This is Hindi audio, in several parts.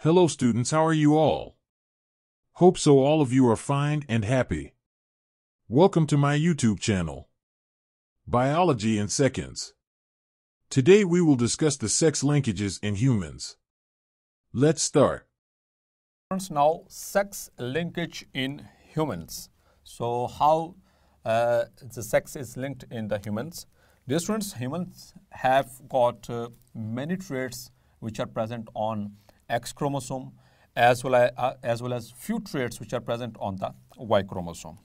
Hello students, how are you all? Hope so all of you are fine and happy. Welcome to my YouTube channel, Biology in Seconds. Today we will discuss the sex linkages in humans. Let's start. Now, sex linkage in humans. So, how the sex is linked in the humans? Dear students, humans have got many traits which are present on X chromosome, as well as few traits which are present on the Y chromosome.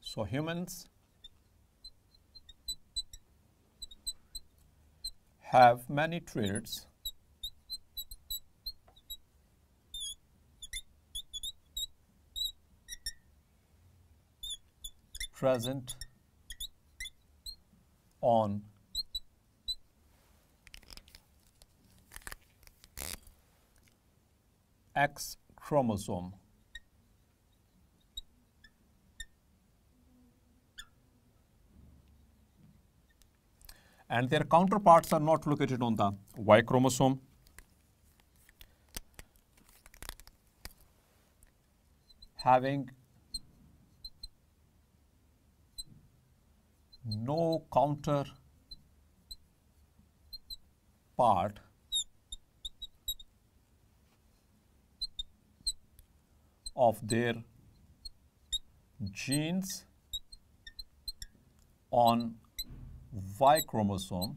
So, humans have many traits present on X chromosome. And their counterparts are not located on the Y chromosome. Having no counterpart of their genes on Y chromosome.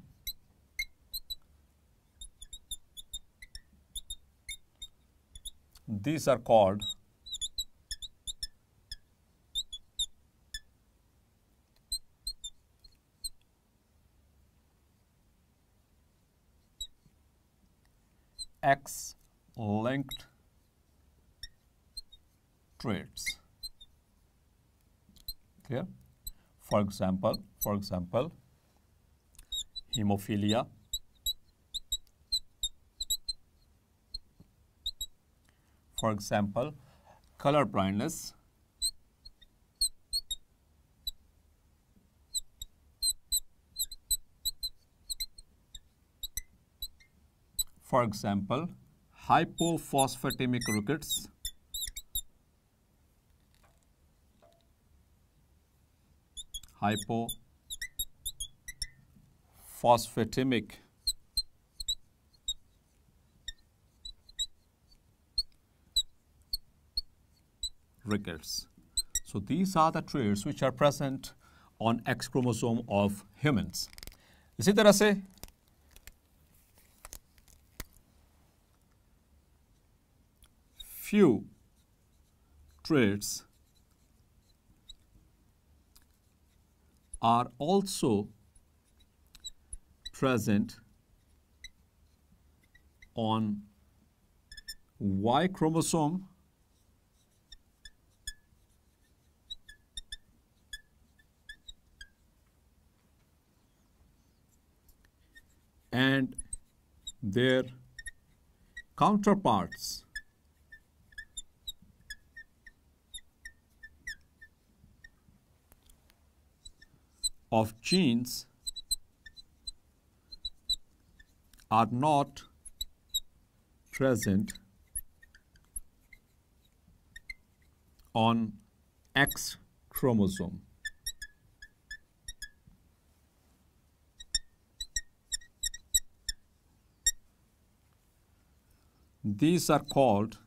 These are called X-linked traits. Clear? For example, hemophilia, for example, color blindness, for example, hypophosphatemic rickets, hypophosphatemic rickets. So these are the traits which are present on X chromosome of humans. इसी तरह से few traits are also present on Y chromosome and their counterparts of genes are not present on X chromosome. These are called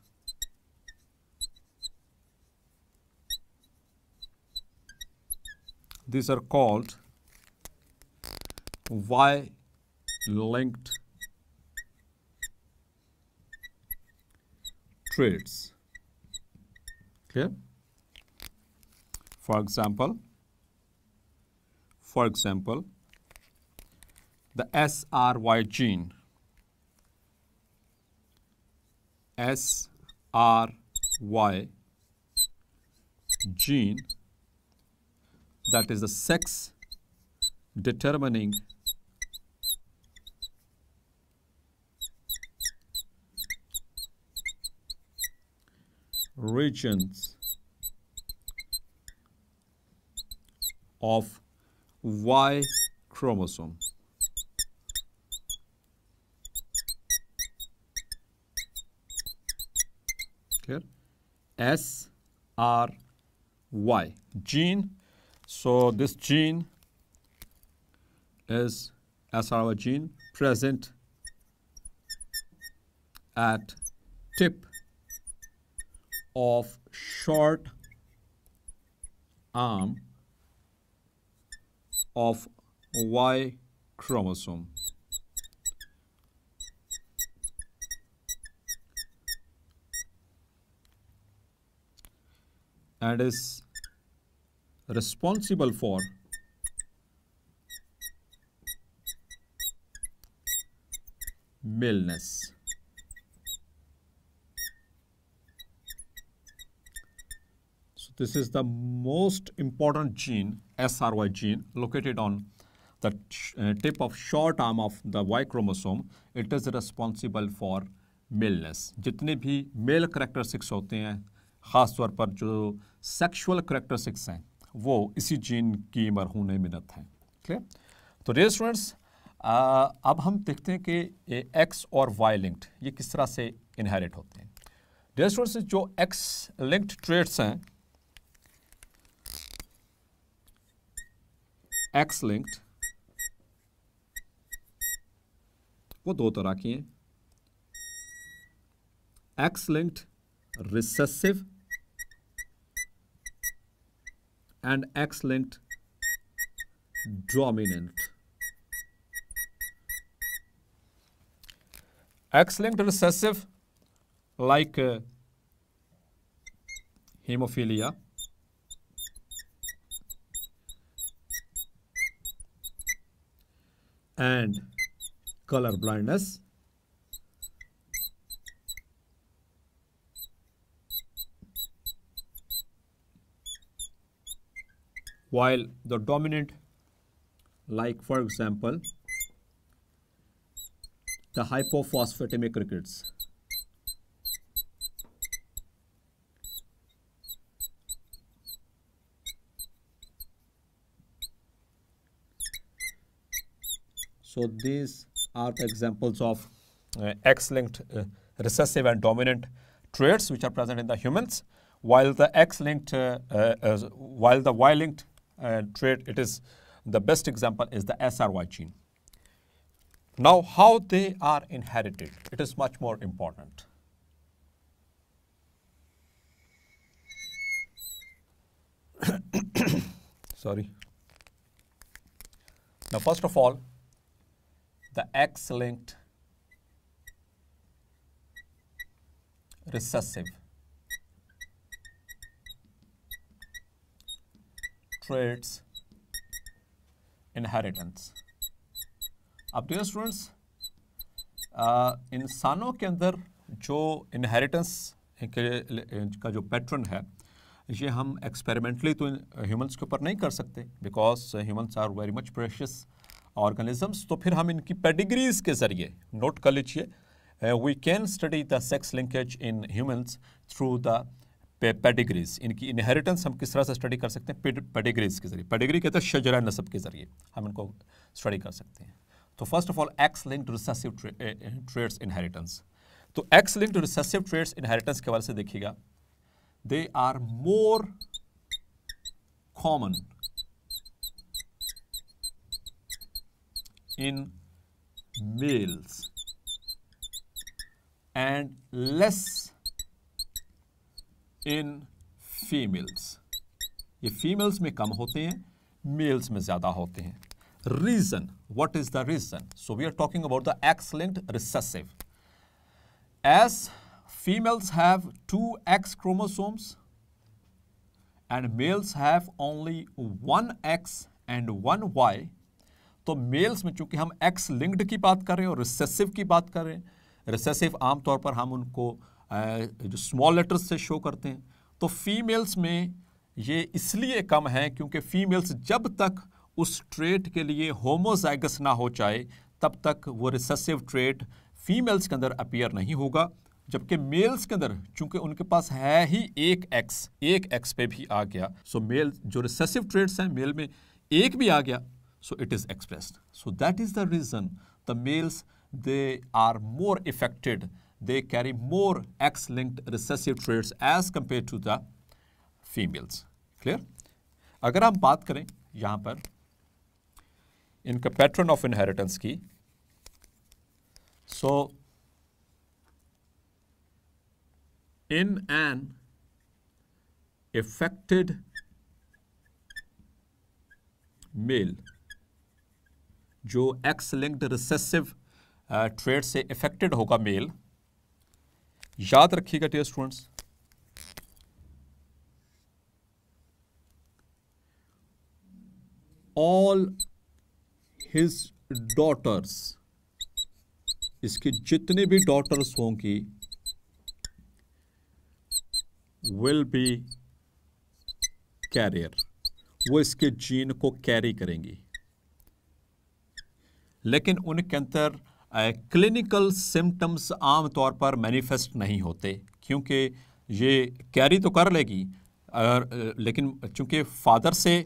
Y-linked traits. Clear? For example, the SRY gene. SRY gene, that is the sex determining regions of Y chromosome. Clear? SRY gene. So this gene is SRY gene present at tip of short arm of Y chromosome. And is responsible for maleness. So this is the most important gene, SRY gene, located on the tip of short arm of the Y chromosome. It is responsible for maleness. जितने भी मेल करेक्टरिस्टिक्स होते हैं, ख़ास तौर पर जो सेक्सुअल करेक्टरिस्टिक्स हैं, वो इसी जीन की मरहून मिन्नत हैं. क्लियर? तो डियर स्टूडेंट्स, अब हम देखते हैं कि एक्स और वाई लिंक्ड ये किस तरह से इनहेरिट होते हैं. डियर स्टूडेंट्स, जो एक्स लिंक्ड ट्रेट्स हैं, एक्स लिंक्ड, वो दो तरह की हैं. X linked recessive and X-linked dominant. X-linked recessive like hemophilia, and color blindness. While the dominant, like for example, the hypophosphatemic rickets. So these are the examples of X-linked recessive and dominant traits which are present in the humans, while the X-linked, while the Y-linked trait, it is the best example is the SRY gene. Now, how they are inherited, it is much more important. Sorry. Now, first of all, the X-linked recessive traits inheritance. अब डियर स्टूडेंट्स, इंसानों के अंदर जो इनहेरिटेंस का जो पैटर्न है, ये हम एक्सपेरिमेंटली तो ह्यूमंस के ऊपर नहीं कर सकते, because humans are very much precious organisms. तो फिर हम इनकी पेडिग्रीज के जरिए, नोट कर लीजिए, we can study the sex linkage in humans through the pedigrees. इनकी इनहेरिटेंस हम किस तरह से स्टडी कर सकते हैं? पेडिग्रीज के जरिए. पेडिग्री कहते हैं शजरा नसब के जरिए हम इनको स्टडी कर सकते हैं. तो first of all X linked recessive traits inheritance. तो X linked recessive traits inheritance के हवाले से देखिएगा, they are more common in males and less in females. ये फीमेल्स में कम होते हैं, मेल्स में ज्यादा होते हैं. Reason, what is the reason? So we are talking about the X-linked recessive. As females have 2 X chromosomes and males have only 1 X and 1 Y, तो मेल्स में चूंकि हम X linked की बात कर रहे हैं और रिसेसिव की बात कर रहे हैं, रिसेसिव आमतौर पर हम उनको जो स्मॉल लेटर्स से शो करते हैं, तो फीमेल्स में ये इसलिए कम है क्योंकि फीमेल्स जब तक उस ट्रेट के लिए होमोजाइगस ना हो जाए तब तक वो रिसेसिव ट्रेट फीमेल्स के अंदर अपीयर नहीं होगा, जबकि मेल्स के अंदर चूंकि उनके पास है ही एक एक्स पे भी आ गया, सो मेल जो रिसेसिव ट्रेट्स हैं मेल में एक भी आ गया, so it is expressed. So that is the reason the males they are more affected they carry more X-linked recessive traits as compared to the females. Clear? अगर हम बात करें यहाँ पर इनका पैटर्न ऑफ इनहेरिटेंस की, so in an affected male जो एक्स लिंक्ड रिसेसिव ट्रेड से इफेक्टेड होगा मेल, याद रखिएगा dear students, all his daughters, इसकी जितने भी डॉटर्स होंगी विल बी कैरियर, वो इसके जीन को कैरी करेंगी, लेकिन उनके अंदर क्लिनिकल सिम्टम्स आमतौर पर मैनिफेस्ट नहीं होते, क्योंकि ये कैरी तो कर लेगी लेकिन चूंकि फादर से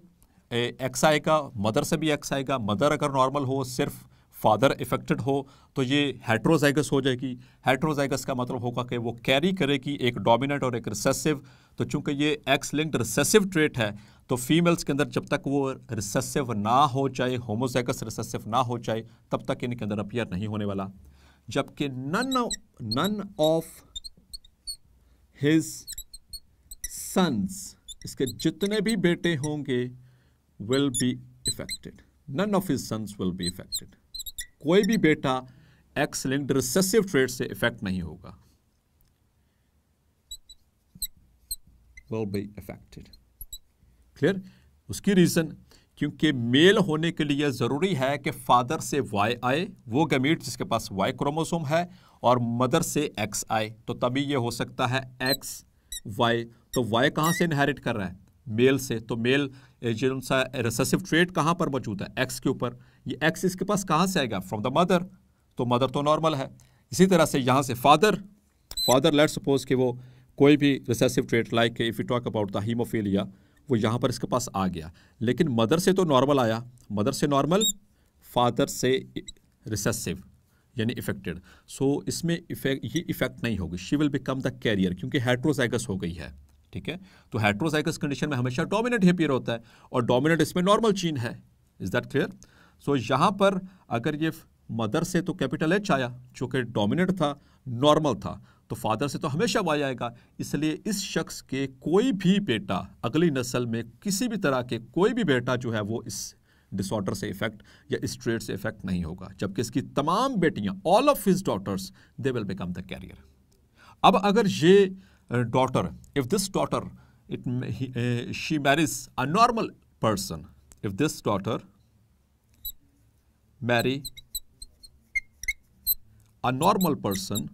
एक्स आएगा, मदर से भी एक्स आएगा, मदर अगर नॉर्मल हो, सिर्फ फादर इफेक्टेड हो, तो ये हेट्रोजाइगस हो जाएगी। हेट्रोजाइगस का मतलब होगा कि वो कैरी करेगी एक डोमिनेंट और एक रिसेसिव। तो चूंकि ये एक्स लिंक्ड रिसेसिव ट्रेट है, तो फीमेल्स के अंदर जब तक वो रिसेसिव ना हो जाए, होमोजाइगस रिसेसिव ना हो जाए, तब तक इनके अंदर अपीयर नहीं होने वाला। जबकि नन ऑफ हिज सन्स, इसके जितने भी बेटे होंगे will be affected, none of his sons will be affected. कोई भी बेटा एक्स लिंक्ड रिसेसिव ट्रेट से इफेक्ट नहीं होगा, will be affected। क्लियर? उसकी रीजन, क्योंकि मेल होने के लिए जरूरी है कि फादर से वाई आए, वो गैमीट जिसके पास वाई क्रोमोसोम है, और मदर से एक्स आए, तो तभी ये हो सकता है एक्स वाई। तो वाई कहां से इनहेरिट कर रहा है? मेल से। तो मेल जो सा रिसेसिव ट्रेट कहां पर मौजूद है? एक्स के ऊपर। ये एक्स इसके पास कहां से आएगा? From the mother. तो मदर तो नॉर्मल है। इसी तरह से यहां से फादर लेट सपोज कि वो कोई भी recessive trait like if you talk about the haemophilia, वो यहाँ पर इसके पास आ गया, लेकिन मदर से तो नॉर्मल आया, मदर से नॉर्मल, फादर से रिसेसिव यानी इफेक्टेड। सो इसमें ये इफेक्ट नहीं होगी, she will become the carrier, क्योंकि हेट्रोजाइगस हो गई है। ठीक है, तो हेट्रोजाइगस कंडीशन में हमेशा डोमिनेंट ही अपीयर होता है, और डोमिनेंट इसमें नॉर्मल जीन है। Is that clear? सो यहाँ पर अगर ये मदर से तो कैपिटल एच आया, जो कि डोमिनेंट था, नॉर्मल था, तो फादर से तो हमेशा वाई आएगा। इसलिए इस शख्स के कोई भी बेटा अगली नस्ल में किसी भी तरह के कोई भी बेटा जो है वो इस डिसऑर्डर से इफेक्ट या इस ट्रेट से इफेक्ट नहीं होगा, जबकि इसकी तमाम बेटियां, all of his daughters, they will become the carrier. अब अगर ये daughter, if this daughter she marries a normal person, if this daughter marry a normal person,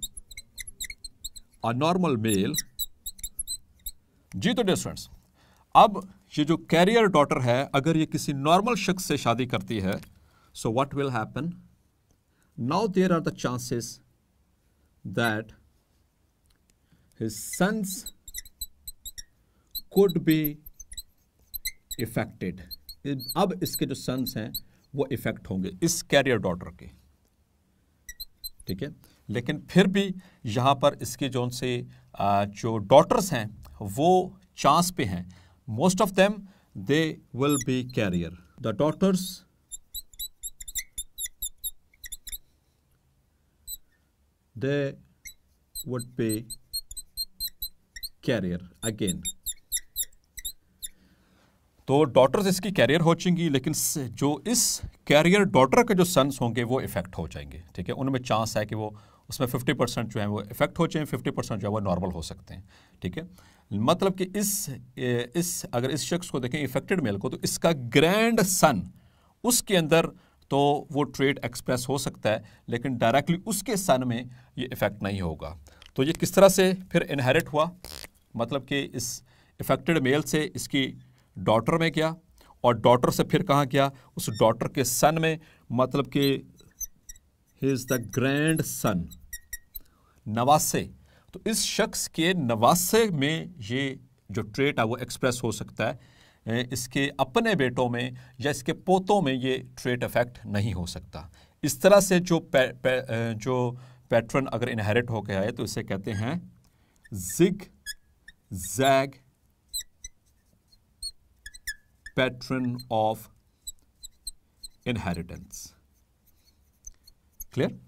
a normal male, जी तो डिस्टेंस, अब ये जो कैरियर डॉटर है, अगर ये किसी नॉर्मल शख्स से शादी करती है, so what will happen? Now there are the chances that his sons could be affected. अब इसके जो सन्स हैं वो इफेक्ट होंगे इस कैरियर डॉटर के। ठीक है, लेकिन फिर भी यहाँ पर इसके जो डॉटर्स हैं वो चांस पे हैं। Most of them they will be carrier. The daughters they would be carrier again. तो डॉटर्स इसकी कैरियर हो जाएंगी, लेकिन जो इस कैरियर डॉटर के जो सन्स होंगे वो इफेक्ट हो जाएंगे। ठीक है, उनमें चांस है कि वो उसमें 50% जो है वो इफेक्ट हो जाए, 50% जो है वो नॉर्मल हो सकते हैं। ठीक है, मतलब कि इस अगर इस शख्स को देखें इफेक्टेड मेल को, तो इसका ग्रैंड सन, उसके अंदर तो वो ट्रेट एक्सप्रेस हो सकता है, लेकिन डायरेक्टली उसके सन में ये इफेक्ट नहीं होगा। तो ये किस तरह से फिर इनहेरिट हुआ? मतलब कि इस इफेक्टेड मेल से इसकी डॉटर में गया, और डॉटर से फिर कहाँ गया? उस डॉटर के सन में, मतलब कि he is the grand son, नवासे। तो इस शख्स के नवासे में ये जो ट्रेट है वो एक्सप्रेस हो सकता है। इसके अपने बेटों में या इसके पोतों में ये ट्रेट इफेक्ट नहीं हो सकता। इस तरह से जो पैटर्न अगर इनहेरिट होकर आए तो इसे कहते हैं zig zag pattern of inheritance. Clear?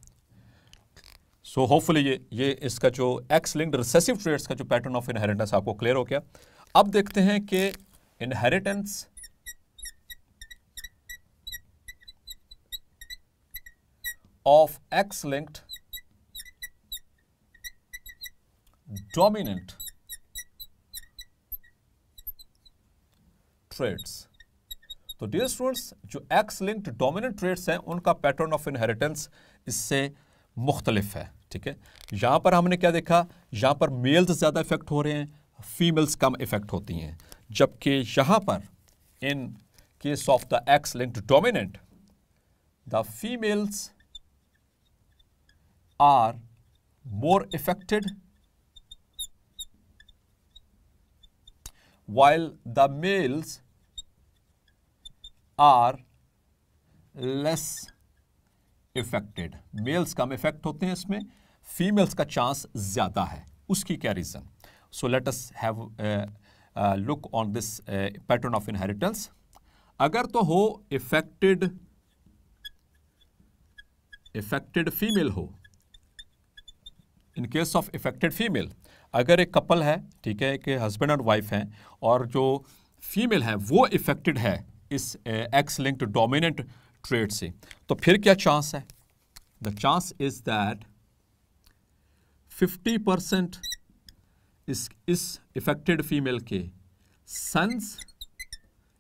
So hopefully ये इसका जो एक्स लिंक्ड रिसेसिव ट्रेट्स का जो पैटर्न ऑफ इनहेरिटेंस आपको क्लियर हो गया। अब देखते हैं कि inheritance of X-linked dominant traits। तो डियर स्टूडेंट्स, जो X-linked dominant traits हैं उनका पैटर्न ऑफ इनहेरिटेंस इससे मुख्तलिफ है। ठीक है, यहां पर हमने क्या देखा, यहां पर मेल्स ज्यादा इफेक्ट हो रहे हैं, फीमेल्स कम इफेक्ट होती हैं, जबकि यहां पर इन case of the X-linked dominant the females are more affected while the males are less affected। Males कम इफेक्ट होते हैं इसमें, फीमेल्स का चांस ज्यादा है। उसकी क्या reason? So let us have look on this pattern of inheritance. अगर तो हो इफेक्टेड फीमेल हो, in case of affected female, अगर एक कपल है, ठीक है, एक हस्बैंड और वाइफ हैं, और जो फीमेल है वो इफेक्टेड है इस एक्स लिंक्ड डोमिनेंट ट्रेट से, तो फिर क्या चांस है? द चांस इज दैट 50% इस इफेक्टेड फीमेल के सन्स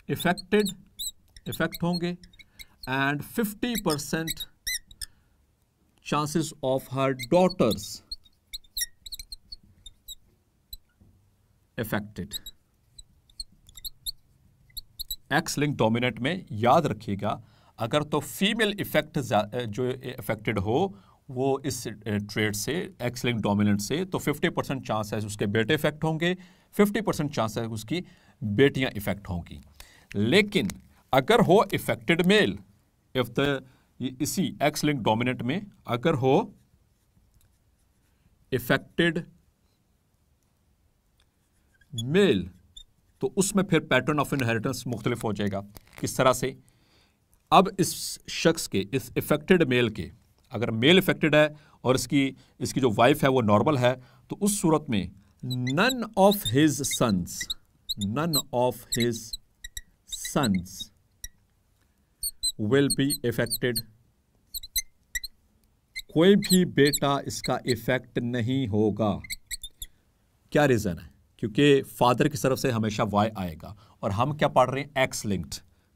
इफेक्ट होंगे and 50% chances of her daughters affected। X link dominant में याद रखिएगा, अगर तो फीमेल इफेक्ट जो इफेक्टेड हो वो इस ट्रेड से, एक्स लिंक डोमिनेंट से, तो 50% चांस है उसके बेटे इफेक्ट होंगे, 50% चांस है उसकी बेटियां इफेक्ट होंगी। लेकिन अगर हो इफेक्टेड मेल, इफ द इसी एक्स लिंक डोमिनेंट में अगर हो इफेक्टेड मेल, तो उसमें फिर पैटर्न ऑफ इनहेरिटेंस मुख्तलिफ हो जाएगा। किस तरह से? अब इस शख्स के, इस इफेक्टेड मेल के, अगर मेल इफेक्टेड है और इसकी जो वाइफ है वो नॉर्मल है, तो उस सूरत में none of his sons will be affected. कोई भी बेटा इसका इफेक्ट नहीं होगा। क्या रीजन है? क्योंकि फादर की तरफ से हमेशा वाई आएगा, और हम क्या पढ़ रहे हैं? X linked.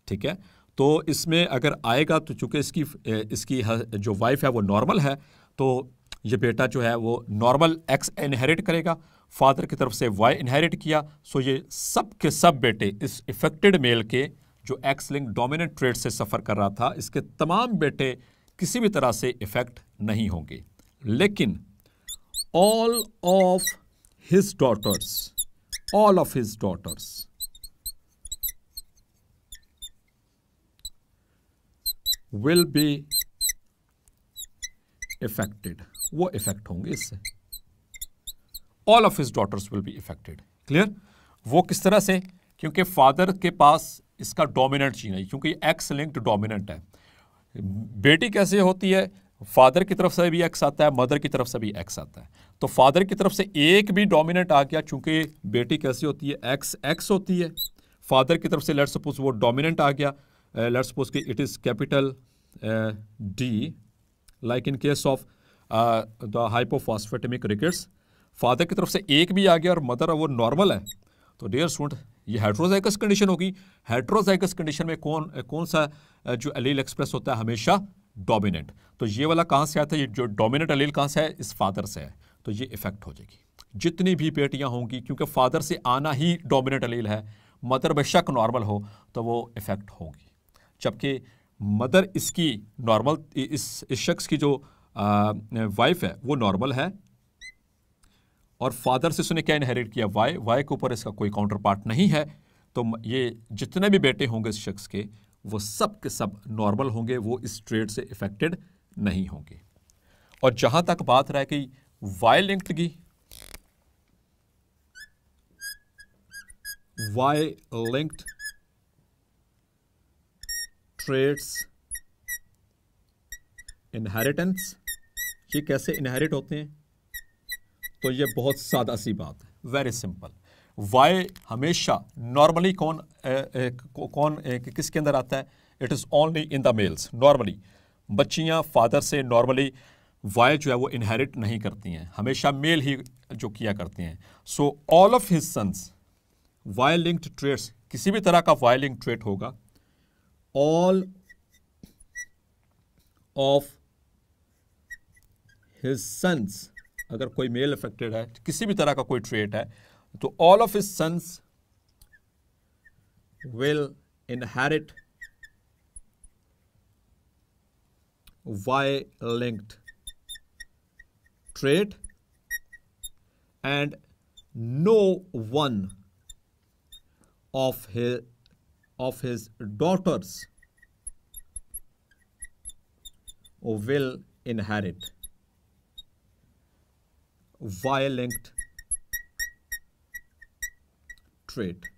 ठीक है, तो इसमें अगर आएगा तो चूंकि इसकी जो वाइफ है वो नॉर्मल है, तो ये बेटा जो है वो नॉर्मल एक्स इनहेरिट करेगा, फादर की तरफ से वाई इनहेरिट किया, सो ये सब के सब बेटे इस इफेक्टेड मेल के जो एक्स लिंक डोमिनेंट ट्रेट से सफ़र कर रहा था, इसके तमाम बेटे किसी भी तरह से इफेक्ट नहीं होंगे। लेकिन all of his daughters will be affected. वो इफेक्ट होंगे इससे। All of his daughters will be affected. Clear? वो किस तरह से? क्योंकि फादर के पास इसका डोमिनेंट जीन है, क्योंकि एक्स लिंक्ड डोमिनेंट है। बेटी कैसे होती है? फादर की तरफ से भी एक्स आता है, मदर की तरफ से भी एक्स आता है। तो फादर की तरफ से एक भी डोमिनेंट आ गया, चूंकि बेटी कैसी होती है? एक्स होती है। फादर की तरफ से लेट्स सपोज वो डोमिनेंट आ गया, लेट्स सपोज कि it is capital D, like in case of the hypophosphatemic rickets. Father की तरफ से एक भी आ गया और मदर वो नॉर्मल है, तो डियर स्टूडेंट ये हेट्रोजाइगस कंडीशन होगी। हेट्रोजाइगस कंडीशन में कौन सा जो एलील एक्सप्रेस होता है? हमेशा डोमिनेंट। तो ये वाला कहाँ से आता है? ये जो डोमिनेंट एलील कहाँ से है? इस फादर से है, तो ये इफेक्ट हो जाएगी। जितनी भी बेटियां होंगी, क्योंकि फादर से आना ही डोमिनेंट एलील है, मदर बेशक नॉर्मल हो तो वो इफेक्ट होगी। जबकि मदर इसकी नॉर्मल, इस शख्स की जो वाइफ है वो नॉर्मल है, और फादर से उसने क्या इनहेरिट किया? वाई के ऊपर इसका कोई काउंटर पार्ट नहीं है। तो ये जितने भी बेटे होंगे इस शख्स के, वो सब के सब नॉर्मल होंगे, वो इस ट्रेड से इफेक्टेड नहीं होंगे। और जहां तक बात रह गई वाई लिंक्ड की, वाई लिंक्ड ट्रेड्स इनहेरिटेंस, ये कैसे इनहेरिट होते हैं? तो ये बहुत सादा सी बात है, वेरी सिंपल। वाई हमेशा नॉर्मली किसके अंदर आता है? It is only in the mails. Normally बच्चियां फादर से नॉर्मली वाई जो है वो इनहेरिट नहीं करती हैं, हमेशा मेल ही जो किया करते हैं। So all of his sons Y linked traits, किसी भी तरह का वाई लिंक्ड ट्रेट होगा, ऑल ऑफ हिज सन्स, अगर कोई मेल अफेक्टेड है, किसी भी तरह का कोई ट्रेट है, तो all of his sons will inherit Y linked trait, and no one of his daughters will inherit Y-linked trait।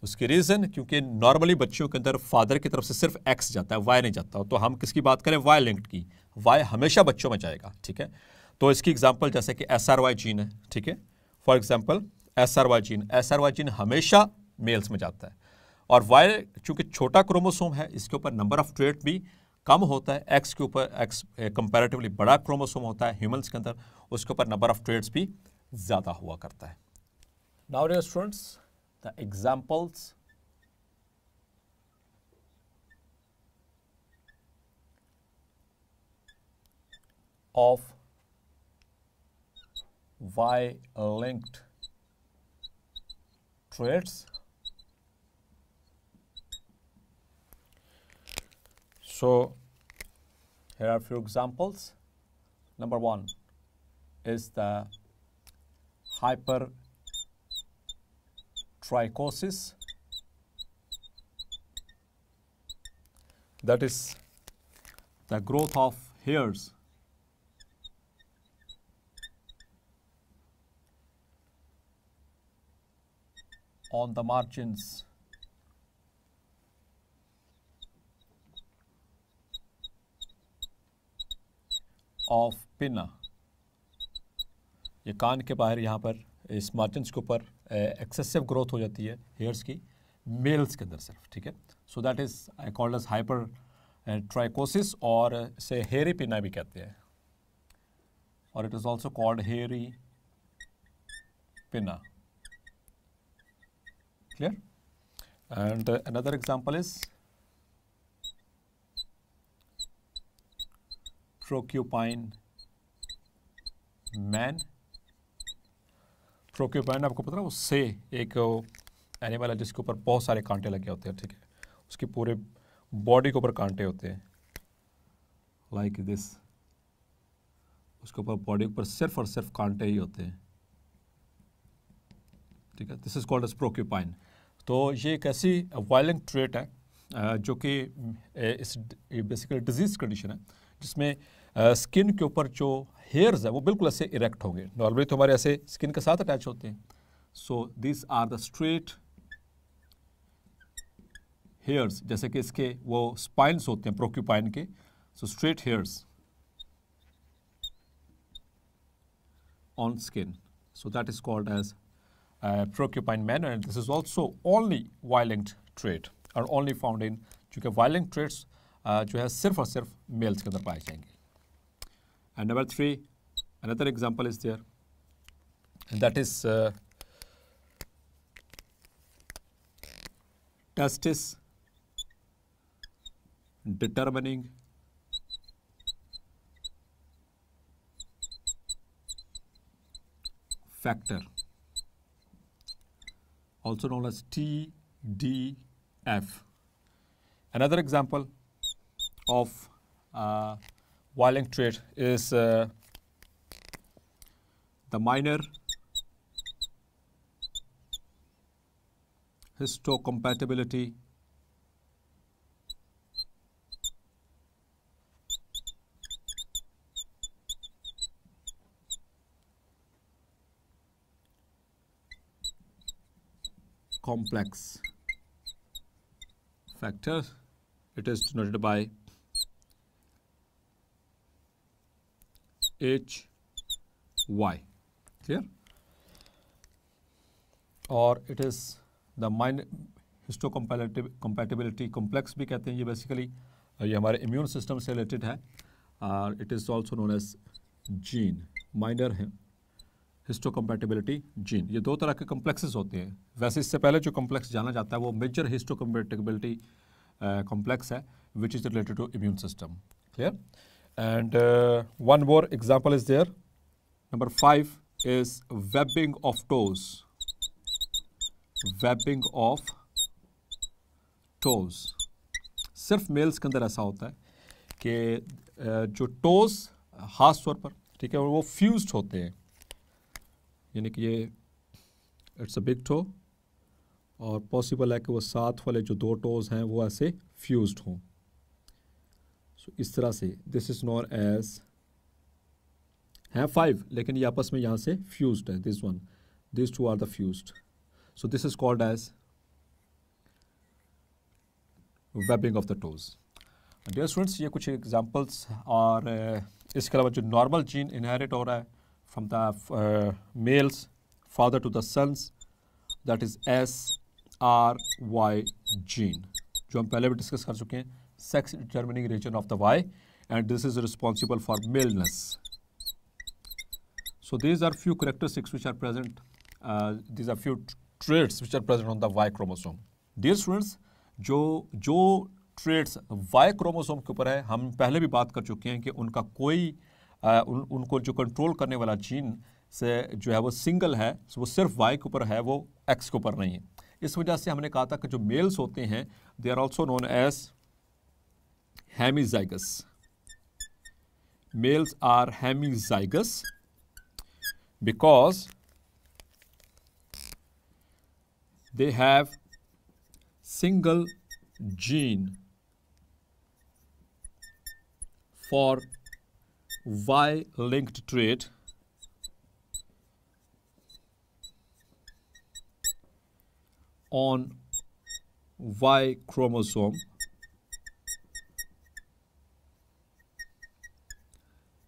उसकी रीजन, क्योंकि नॉर्मली बच्चों के अंदर फादर की तरफ से सिर्फ एक्स जाता है, वाई नहीं जाता। तो हम किसकी बात करें? वाई लिंक्ड की। वाई हमेशा बच्चों में जाएगा, ठीक है। तो इसकी एग्जांपल जैसे कि SRY जीन है, ठीक है। फॉर एग्जांपल SRY जीन हमेशा मेल्स में जाता है, और वाई चूंकि छोटा क्रोमोसोम है, इसके ऊपर नंबर ऑफ ट्रेट भी कम होता है। एक्स के ऊपर एक्स कंपैरेटिवली बड़ा क्रोमोसोम होता है ह्यूमंस के अंदर, उसके ऊपर नंबर ऑफ ट्रेट्स भी ज़्यादा हुआ करता है। Now dear students, the examples of Y-linked traits. So here are a few examples. Number one is the hypertrichosis, that is the growth of hairs on the margins of pinna। ये कान के बाहर यहाँ पर इस मार्जिन्स के ऊपर एक्सेसिव ग्रोथ हो जाती है हेयर्स की, मेल्स के अंदर सिर्फ, ठीक है। So that is called as hypertrichosis, और इसे हेयरी पिना भी कहते हैं, और it is also called hairy pinna. Clear? And another example is porcupine man. Porcupine आपको पता है, उससे एक एनिमल है जिसके ऊपर बहुत सारे कांटे लगे होते हैं, ठीक है। उसकी पूरे बॉडी के ऊपर कांटे होते हैं, लाइक दिस। उसके ऊपर बॉडी के ऊपर सिर्फ और सिर्फ कांटे ही होते हैं, ठीक है। This is called as porcupine. तो ये एक ऐसी वायलेंट ट्रेट है जो कि इस बेसिकली डिजीज कंडीशन है, जिसमें स्किन के ऊपर जो हेयर्स है वो बिल्कुल ऐसे इरेक्ट होंगे। नॉर्मली तो हमारे ऐसे स्किन के साथ अटैच होते हैं। So this are the straight hairs, जैसे कि इसके वो स्पाइन्स होते हैं प्रोक्यूपाइन के। So straight hairs on skin, so that is called as porcupine man, and this is also only Y linked trait और ओनली फाउंड इन, चूँकि वायलेंट ट्रेट्स जो है सिर्फ और सिर्फ मेल्स के अंदर पाए जाएंगे। And number three, another example is there, and that is testis determining factor, also known as TDF. Another example of violent trait is the minor histocompatibility complex factor. It is denoted by HY. Clear? और it is the histocompatibility complex भी कहते हैं ये बेसिकली, ये हमारे इम्यून सिस्टम से रिलेटेड है और it is also known as gene, minor histocompatibility gene. ये दो तरह के कम्प्लेक्सेस होते हैं। वैसे इससे पहले जो कम्प्लेक्स जाना जाता है वो मेजर हिस्टोकम्पैटिबिलिटी कम्प्लेक्स है which is related to immune system. Clear? And one more example is there, number 5 is webbing of toes. Webbing of toes सिर्फ मेल्स के अंदर ऐसा होता है कि जो टोज खास तौर पर, ठीक है, वो फ्यूज्ड होते हैं, यानी कि ये इट्स अ बिग टो और पॉसिबल है कि वो साथ वाले जो दो टोज हैं वो ऐसे फ्यूज्ड हों। सो इस तरह से दिस इज नोन एज, हैं 5 लेकिन ये आपस में यहाँ से फ्यूज्ड है, this one, this two are the fused. So this is called as webbing of the toes. Dear students, ये कुछ एग्जांपल्स और इसके अलावा जो नॉर्मल जीन इनहेरिट हो रहा है from the males father to the sons, that is SRY gene, जो हम पहले भी डिस्कस कर चुके हैं, sex determining region of the Y, and this is responsible for maleness. So these are few characteristics which are present, these are few traits which are present on the Y chromosome. Dear students, जो ट्रेड्स Y क्रोमोसोम के ऊपर है, हम पहले भी बात कर चुके हैं कि उनका कोई उनको जो कंट्रोल करने वाला जीन से जो है वो सिंगल है, वो सिर्फ Y के ऊपर है, वो X के ऊपर नहीं है। इस वजह से हमने कहा था कि जो मेल्स होते हैं they are also known as hemizygous. Males are hemizygous because they have single gene for Y-linked trait on Y chromosome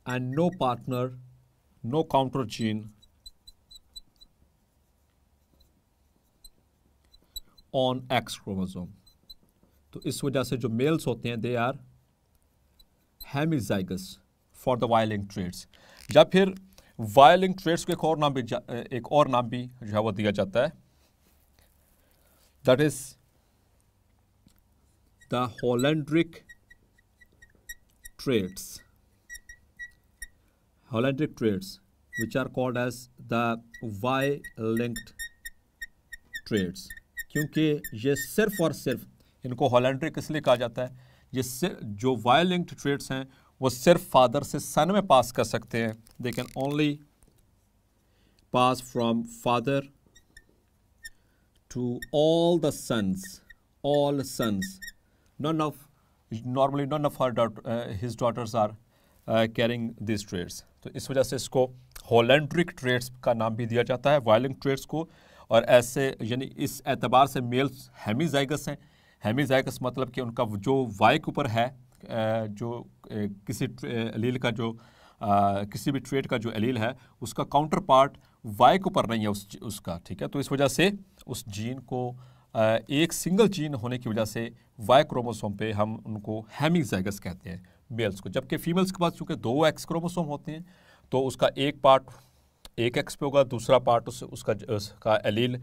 and no partner, no counter gene on X chromosome। तो इस वजह से जो मेल्स होते हैं they are hemizygous for the Y-linked traits. या फिर Y-linked ट्रेट्स को एक और नाम भी जो है वो दिया जाता है, that is the holandric traits. Holandic traits which are called as the Y-linked traits, क्योंकि ये सिर्फ और सिर्फ इनको होलैंड्रिक इसलिए कहा जाता है, ये जो Y-linked traits हैं वो सिर्फ फादर से सन में पास कर सकते हैं। They can only pass from father to all the sons, all sons. Normally none of his daughters are carrying these traits। तो इस वजह से इसको होलैंड्रिक ट्रेट्स का नाम भी दिया जाता है, वायलिंग ट्रेट्स को। और ऐसे यानी इस एतबार से मेल्स हेमीजाइगस हैं। हेमीजाइगस मतलब कि उनका जो वाई के ऊपर है, जो किसी एलील का जो किसी भी ट्रेट का जो एलील है उसका काउंटर पार्ट वाई के ऊपर नहीं है उसका, ठीक है। तो इस वजह से उस जीन को एक सिंगल जीन होने की वजह से वाई क्रोमोसोम पे हम उनको हेमीजाइगस कहते हैं मेल्स को। जबकि फीमेल्स के पास चूँकि 2 एक्स क्रोमोसोम होते हैं तो उसका एक पार्ट एक एक्स पे होगा, दूसरा पार्ट उसका एलील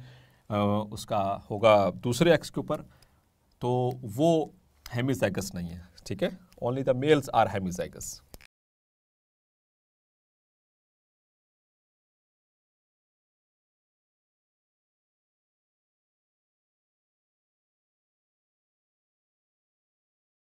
उसका होगा दूसरे एक्स के ऊपर, तो वो हेमीजाइगस नहीं है, ठीक है। Only the males are hemizygous.